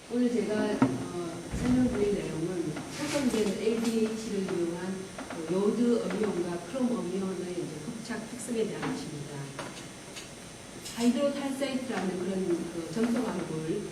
오늘 제가 설명드릴 내용은 섞어된 LDH를 이용한 요드 음이온과 크롬 음이온의 흡착 특성에 대한 것입니다. 하이드로탈사이트라는 그런 점토광물,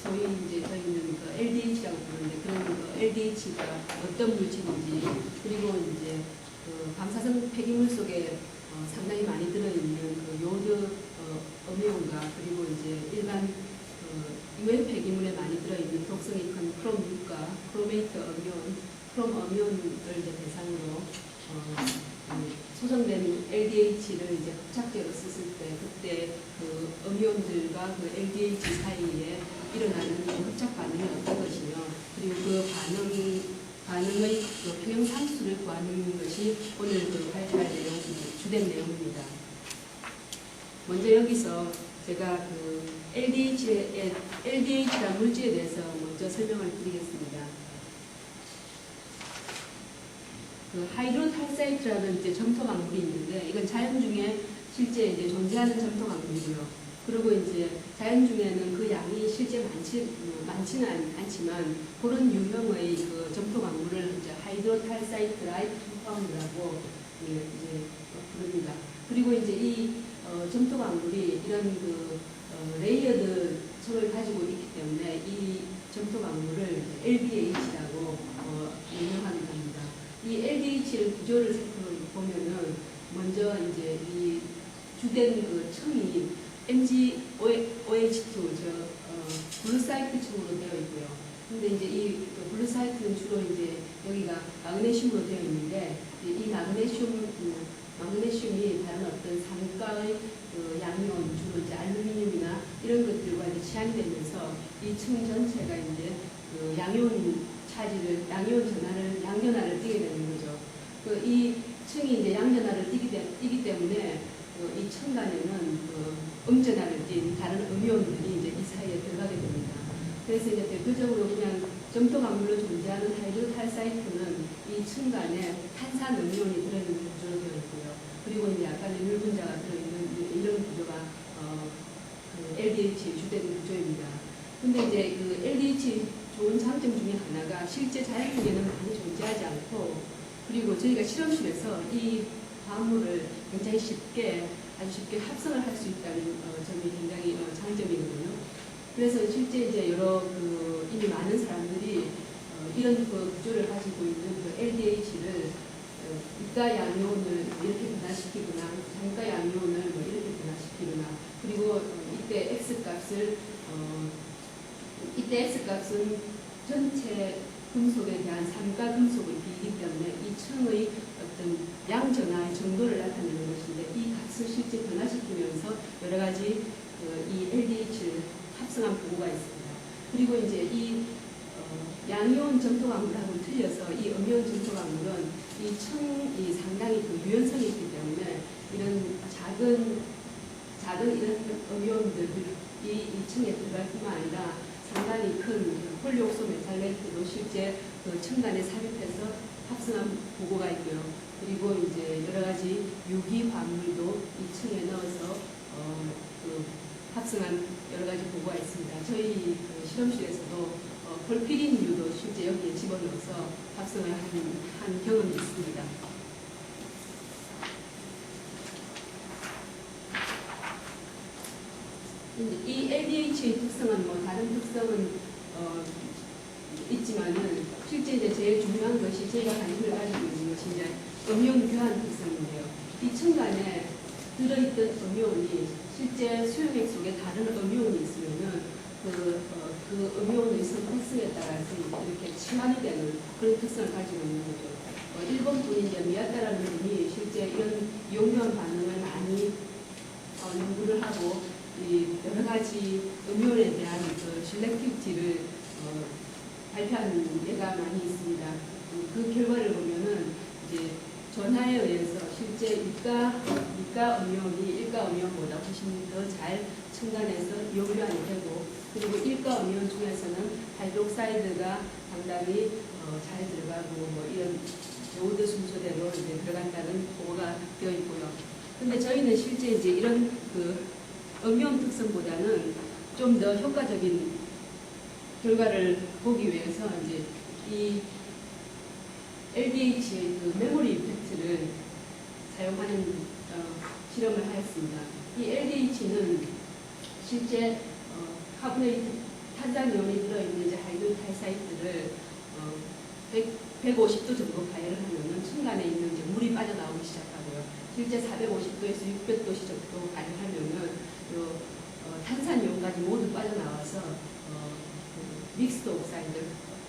소위 저희는 LDH라고 부르는데 그런 LDH가 어떤 물질인지, 그리고 방사성 폐기물 속에 상당히 많이 들어있는 요드 음이온과 그리고 일반 유해 폐기물에 많이 들어있는 독성이 큰 크롬6과 크로메이트 음이온, 크롬 음이온을 대상으로 소성된 LDH를 흡착제로 썼을 때 그때 그 음이온들과 그 LDH 사이에 일어나는 흡착 반응이 어떤 것이며, 그리고 그 반응의 평형 상수를 구하는 것이 오늘 발표할 내용, 주된 내용입니다. 먼저 여기서 제가 LDH라는 물질에 대해서 먼저 설명을 드리겠습니다. 하이드로탈사이트라는 점토광물이 있는데, 이건 자연 중에 실제 존재하는 점토광물이고요. 그리고 자연 중에는 그 양이 실제 많지는 않지만 그런 유형의 점토광물을 하이드로탈사이트 라이트 컴파운드라고 부릅니다. 그리고 이 점토광물이 이런 레이어드 성을 가지고 있기 때문에 이 점토광물을 LDH라고 명명하게 됩니다. 이 LDH의 구조를 살펴보면은 먼저 이 주된 층이 MgOH2 블루사이트 층으로 되어 있고요. 근데 이 블루사이트는 주로 여기가 마그네슘으로 되어 있는데, 이 마그네슘이 다른 어떤 산가의 양이온, 주로 알루미늄이나 이런 것들과 치환되면서 이 층 전체가 양이온 차지를, 양전하를 띠게 되는 거죠. 이 층이 양전하를 띠기 때문에 이 층 간에는 음전하를 띈 다른 음이온들이 이 사이에 들어가게 됩니다. 그래서 대표적으로 그냥 점토광물로 존재하는 하이드로탈사이트는 이 층 간에 탄산 음이온이 들어있는 구조로 되어 있고요. 그리고 약간의 물 분자가 들어있는 이런 구조가 LDH의 주된 구조입니다. 근데 LDH 좋은 장점 중에 하나가 실제 자연 중에는 많이 존재하지 않고, 그리고 저희가 실험실에서 이 화합물을 굉장히 아주 쉽게 합성을 할 수 있다는 점이 굉장히 장점이거든요. 그래서 실제 여러 이미 많은 사람들이 이런 구조를 가지고 있는 LDH를 이가 양이온을 이렇게 변화시키거나 장가 양이온을 이렇게 변화시키거나, 그리고 이때 X값은 전체 금속에 대한 삼가 금속의 비이기 때문에 이 층의 어떤 양전하의 정도를 나타내는 것인데, 이 값을 실제 변화시키면서 여러 가지 이 LDH를 합성한 보고가 있습니다. 그리고 이 양이온 점토광물하고는 틀려서 이 음이온 점토광물은 이 층이 상당히 유연성이 있기 때문에 이런 작은 이런 음이온들이 이 층에 들어갈 뿐만 아니라 상당히 큰 폴리옥소 메탈레이트도 실제 층간에 삽입해서 합성한 보고가 있고요. 그리고 여러 가지 유기 광물도 이 층에 넣어서 합성한 여러 가지 보고가 있습니다. 저희 실험실에서도 폴피린유도 실제 여기에 집어넣어서 합성을 한 경험이 있습니다. 이 LDH의 특성은 다른 특성은 있지만은 실제 제일 중요한 것이 저희가 관심을 가지고 있는 것이 음이온 교환 특성인데요. 이 층간에 들어있던 음이온이 실제 수용액 속에 다른 음이온이 있으면은 그 음이온의 성특성에 따라서 이렇게 치환이 되는 그런 특성을 가지고 있는 거죠. 일본 분이 미야타라는 분이 실제 이런 이온교환 반응을 많이 연구를 하고 여러 가지 음이온에 대한 실렉티비티를 발표한 예가 많이 있습니다. 그 결과를 보면은 전하에 의해서 실제 이가 음이온이 일가 음이온보다 훨씬 더 잘 층간에서 이온교환이 되고, 그리고 일가 음이온 중에서는 하이드록사이드가 상당히 잘 들어가고 이런 요드 순서대로 들어간다는 보고가 되어 있고요. 근데 저희는 실제 이런 음이온 특성보다는 좀 더 효과적인 결과를 보기 위해서 이제 이 LDH의 그 메모리 이펙트를 사용하는 실험을 하였습니다. 이 LDH는 실제 카보네이트 탄산이온이 들어있는 이제 하이드로 탈사이트를 150도 정도 가열을 하면은 층간에 있는 이제 물이 빠져나오기 시작하고요. 실제 450도에서 600도 정도 가열하면은 탄산이온까지 모두 빠져나와서 믹스드 옥사이드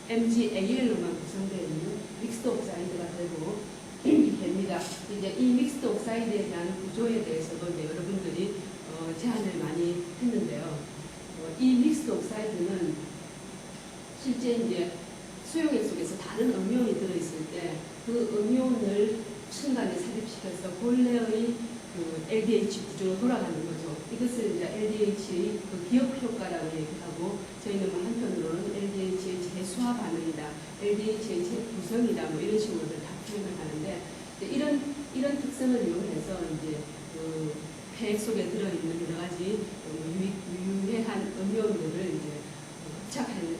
MgAl로만 구성되어 있는 믹스드 옥사이드가 되고 됩니다. 이제 이 믹스드 옥사이드에 대한 구조에 대해서도 이제 여러분들이 제안을 많이 했는데요. 이 믹스드 옥사이드는 실제 이제 수용액 속에서 다른 음이온이 들어있을 때 그 음이온을 층간에 삽입시켜서 본래의 그 LDH 구조로 돌아가는 거죠. 이것을 이제 LDH의 그 기억 효과라고 얘기하고 저희는 뭐 한편으로는 LDH의 재수화 반응이다, LDH의 재구성이다, 뭐 이런 식으로 다 표현을 하는데 이런 특성을 이용해서 이제 그 폐액 속에 들어있는 여러 가지 유해한 음이온들을 이제 흡착하는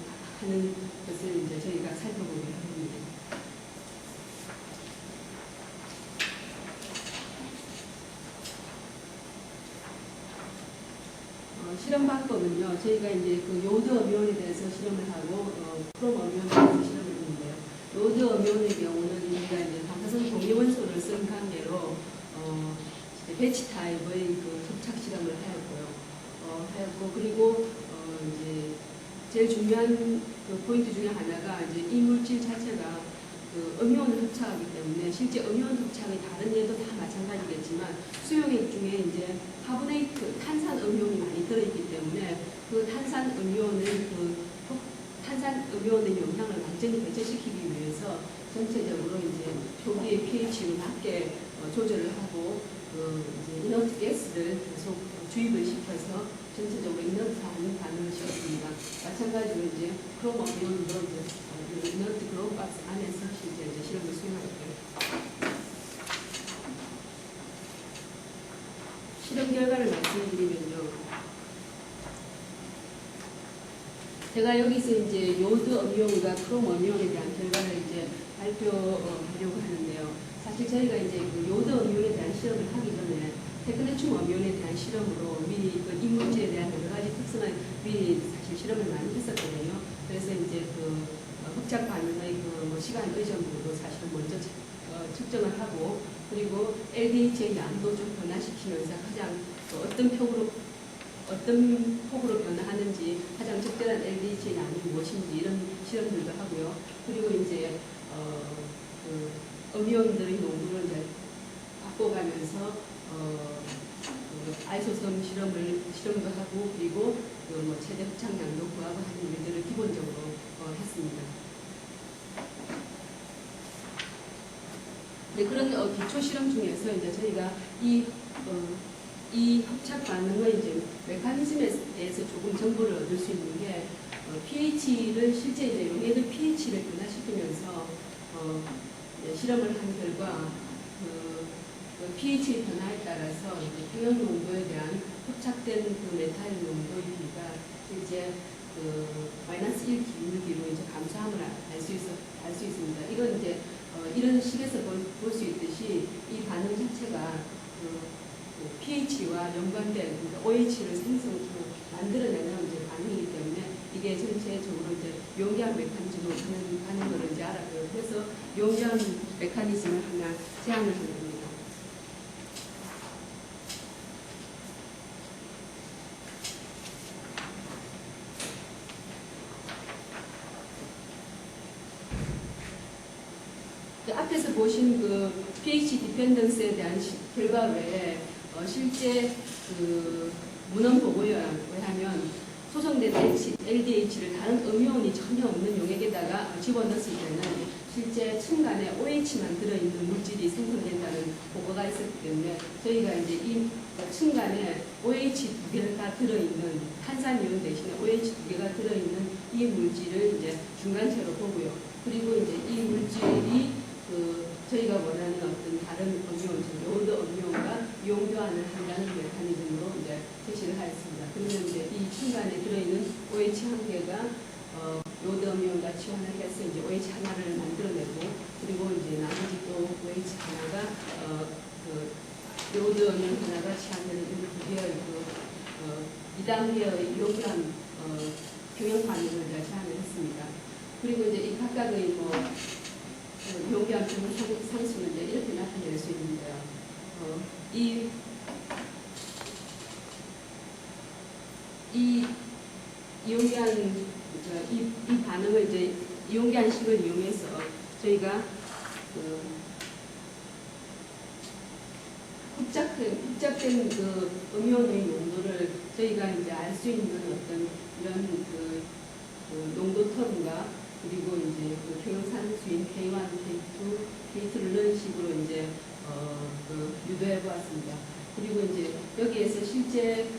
것을 이제 저희가 살펴보게 합니다. 실험 방법은요, 저희가 이제 그 요드 음이온에 대해서 실험을 하고 크롬 음이온에 대해서 실험을 했는데요. 요드 음이온의 경우는 우리가 이제 방사선 동위 원소를 쓴 관계로 배치 타입의 그 흡착 실험을 하였고 그리고 이제 제일 중요한 그 포인트 중에 하나가 이제 이 물질 자체가 그 음이온을 흡착하기 때문에 실제 음이온 흡착이 다른 얘도 다 마찬가지겠지만 수용액 중에 이제 카보네이트 탄산 음이온이 많이 들어있기 때문에 그 탄산 음이온의 영향을 완전히 배제시키기 위해서 전체적으로 이제 초기의 pH를 낮게 조절을 하고 이제 이너트 가스를 계속 주입을 시켜서 전체적으로 이너트한 반응을 시켰습니다. 마찬가지로 이제 크롬 음이온도 이제 이너트 그로우 박스 안에서 실제 이제 실험을 수행하였고요. 실험 결과를 말씀드리면요. 제가 여기서 이제 요드 음이온과 크롬 음이온에 대한 결과를 이제 발표하려고 하는데요. 사실 저희가 이제 그 요드 음이온에 대한 실험을 하기 전에 테크네슘 음이온에 대한 실험으로 미리 그 이 물질에 대한 여러 가지 특성을 미리 사실 실험을 많이 했었거든요. 그래서 이제 그 흡착 반응의 그 시간 의존도도 사실 먼저 측정을 하고 그리고 LDH의 양도 좀 변화시키면서 가장 어떤 폭으로 변화하는지 가장 적절한 LDH의 양이 무엇인지 이런 실험들도 하고요. 그리고 이제 그 음이온들의 농도를 이제 바꿔가면서 아이소섬 실험도 하고 그리고 그 최대 흡착량도 구하고 하는 일들을 기본적으로 했습니다. 네, 그런 기초 실험 중에서 이제 저희가 이 흡착 반응의 이제 메커니즘에 대해서 조금 정보를 얻을 수 있는 게 pH를 실제 이제 용액의 pH를 변화시키면서 실험을 한 결과 그 pH 변화에 따라서 평형 농도에 대한 흡착된 그 메탈 농도의 비가 실제 그 마이너스 1기울기로 이제 감소함을 알 수 있습니다. 이건 이제 이런 식에서 볼 수 있듯이 이 반응 자체가 그 pH와 연관된 그러니까 OH를 만들어내는 이제 반응이기 때문에 이게 전체적으로 이제 용기압 메커니즘으로 가는 것을 이제 알아요. 그래서 용기압 메커니즘을 하나 제안을 하는 겁니다. 앞에서 보신 그 pH 디펜던스에 대한 결과 외에 실제 그 문헌 보고에 의하면 소성된 LDH를 다른 음이온이 전혀 없는 용액에다가 집어넣었을 때는 실제 층간에 OH만 들어있는 물질이 생성된다는 보고가 있었기 때문에 저희가 이제 이 층간에 OH 두 개가 들어있는 탄산이온 대신에 OH 두 개가 들어있는 이 물질을 이제 중간체로 보고요. 그리고 이제 이 물질이 저희가 원하는 어떤 다른 음이온, 요드 음이온과 이온 교환을 한다는 메커니즘으로 이제 제시를 하였습니다. 그러면 이제 이 층간에 들어있는 OH 한 개가 요드 음용과 치환을 해서 이제 OH 하나를 만들어내고, 그리고 이제 나머지 또 OH 하나가 그 요드 음용 하나가 치환되는 두 개의 2단계의 이용한 평형 반응을 제안을 했습니다. 그리고 이제 이 각각의 이용한 평형 상수는 이제 이렇게 나타낼 수 있는데요. 이 이용기한 이 반응을 이제 이용기한식을 이용해서 저희가 복잡된 그 음용의 농도를 저희가 이제 알 수 있는 어떤 이런 농도 텀과 그리고 이제 그 평형산수인 K1, K2, K2를 넣은 식으로 이제 유도해 보았습니다. 그리고 이제 여기에서 실제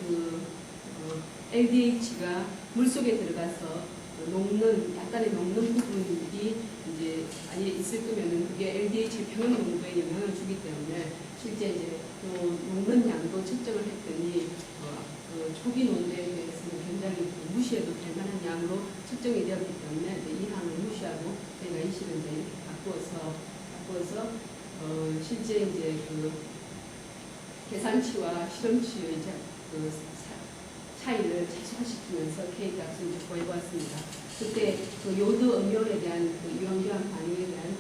LDH가 물 속에 들어가서 약간의 녹는 부분이 이제 아예 있을 거면은 그게 LDH 평형 농도에 영향을 주기 때문에 실제 이제 녹는 양도 측정을 했더니 초기 농도에 대해서는 굉장히 무시해도 될 만한 양으로 측정이 되었기 때문에 이제 이 항을 무시하고 저희가 이 식을 이제 이렇게 바꾸어서 실제 이제 계산치와 실험치의 이제 차이를 최소화시키면서 K 값을 이제 구해보았습니다. 그때 요드 음용에 대한 이온교환 반응에 대한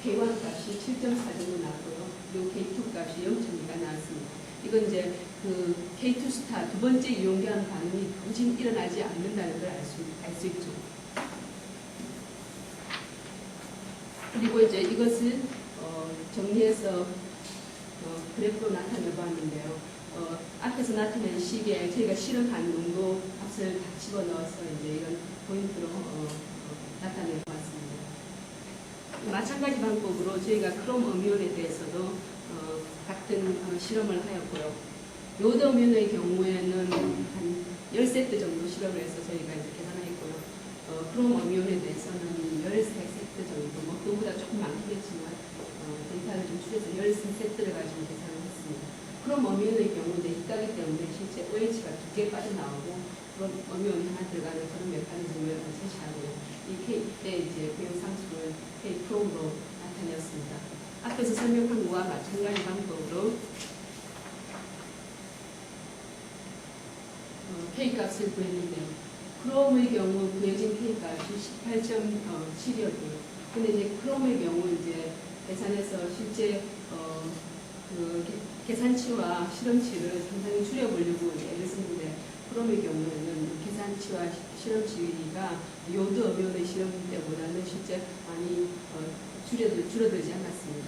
K1 값이 7.4 정도 나왔고요. 그리고 K2 값이 0.2가 나왔습니다. 이건 이제 K2 스타 두 번째 이온교환 반응이 도저히 일어나지 않는다는 걸 알 수 있죠. 그리고 이제 이것을 정리해서 그래프로 나타내 보았는데요. 앞에서 나타낸 식에 저희가 실험한 농도 값을 다 집어넣어서 이제 이런 포인트로 나타내 보았습니다. 마찬가지 방법으로 저희가 크롬 음이온에 대해서도 같은 실험을 하였고요. 요드 음이온의 경우에는 한 10세트 정도 실험을 해서 저희가 이제 계산했고요. 크롬 음이온에 대해서는 13세트 정도, 그보다 조금 많겠지만 데이터를 좀 줄여서 13세트를 가지고 계산을 했습니다. 크롬 음이온의 경우는 이따기 때문에 실제 OH가 2개 빠져나오고 그럼 음이온이 하나 들어가는 그런 메커니즘을 제시하고요. 이때 이제 평형상수를 K-크롬으로 나타냈습니다. 앞에서 설명한 것과 마찬가지 방법으로 K값을 구했는데요. 크롬의 경우 구해진 K값이 18.7이었고요. 근데 이제 크롬의 경우 이제 계산해서 실제 계산치와 실험치를 상당히 줄여보려고 애를 쓰는데, 크롬의 경우에는 계산치와 실험치가 요드 음이온의 실험 때보다는 실제 많이 줄어들지 않았습니다.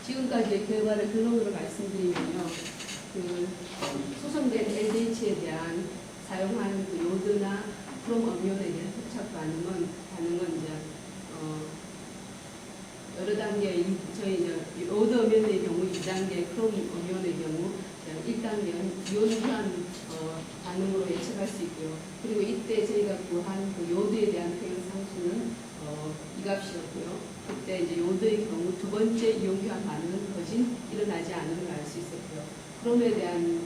지금까지의 결과를 결론으로 말씀드리면요. 소성된 LDH에 대한 사용한 요드나 크롬 음이온에 대한 흡착 반응은 이제 여러 단계, 저희 이제 요드 음이온의 경우 2단계, 크롬 음이온의 경우 1단계는 이온교환 반응으로 예측할 수 있고요. 그리고 이때 저희가 구한 요드에 대한 평형상수는 이 값이었고요. 그때 이제 요드의 경우 두 번째 이온교환 반응은 거진 일어나지 않은 걸 알 수 있었고요. 크롬에 대한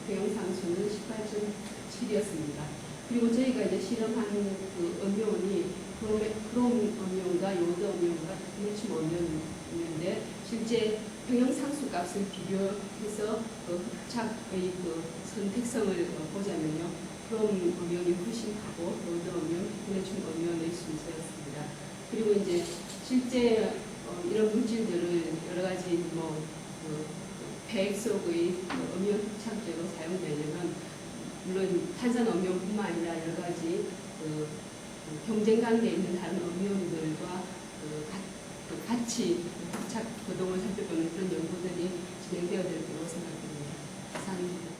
평형상수는 18.7이었습니다. 그리고 저희가 이제 실험한 음이온이 크롬 음이온과 요드 음이온과 플래튬 음이온인데 실제 평형상수 값을 비교해서 흡착의 선택성을 보자면요. 크롬 음이온이 훨씬 크고 요드 음이온, 플래튬 음이온의 순서였습니다. 그리고 이제 실제 이런 물질들을 여러 가지 폐액 속의 음이온 흡착제로 사용되려면 물론 탄산 음이온뿐만 아니라 여러 가지 경쟁 관계에 있는 다른 음이온들과 같이 흡착 거동을 살펴보는 그런 연구들이 진행되어야 될 거라고 생각합니다. 이상입니다.